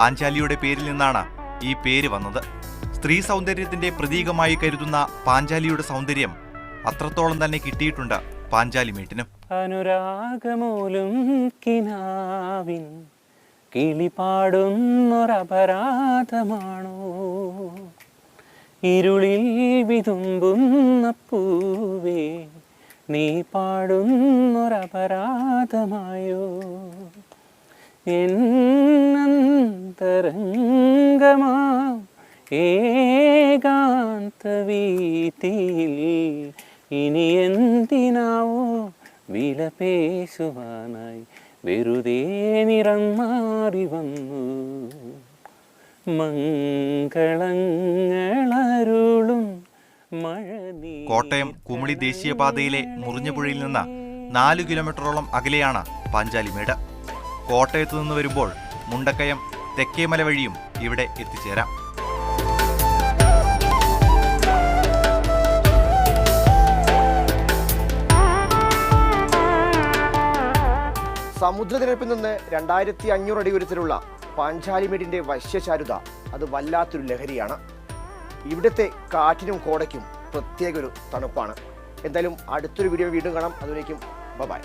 പാഞ്ചാലിയുടെ പേരിൽ നിന്നാണ് ഈ പേര് വന്നത്. സ്ത്രീ സൗന്ദര്യത്തിന്റെ പ്രതീകമായി കരുതുന്ന പാഞ്ചാലിയുടെ സൗന്ദര്യം അത്രത്തോളം തന്നെ കിട്ടിയിട്ടുണ്ട് പാഞ്ചാലിമേട്ടിനും. അനുരാഗമൂലും കിനാവിൻ കിളിപാടുന്നൊരപരാധമാണോ, ഇരുളിൽ വിതുമ്പുന്ന പൂവേ നീ പാടുന്നൊരപരാധമായോ, എന്നന്തരംഗമാം ഏകാന്തവീതിയിൽ ഇനി എന്തിനാവോ വിലപേശുവാനായി വെറുതെ നിറം മാറി വന്നു. മംഗളങ്ങളരുളും മഴ. കോട്ടയം കുമളി ദേശീയപാതയിലെ മുറിഞ്ഞപുഴയിൽ നിന്ന് 4 കിലോമീറ്ററോളം അകലെയാണ് പാഞ്ചാലിമേട്. കോട്ടയത്തു നിന്ന് വരുമ്പോൾ മുണ്ടക്കയം തെക്കേമല വഴിയും ഇവിടെ എത്തിച്ചേരാം. സമുദ്രനിരപ്പിൽ നിന്ന് 2500 അടി ഉയരത്തിലുള്ള പാഞ്ചാലിമേടിൻ്റെ വശ്യചാരുത അത് വല്ലാത്തൊരു ലഹരിയാണ്. ഇവിടുത്തെ കാറ്റിനും കോടയ്ക്കും പ്രത്യേക ഒരു തണുപ്പാണ്. എന്തായാലും അടുത്തൊരു വീഡിയോ വീണ്ടും കാണാം. അതുവരേക്കും ബൈ.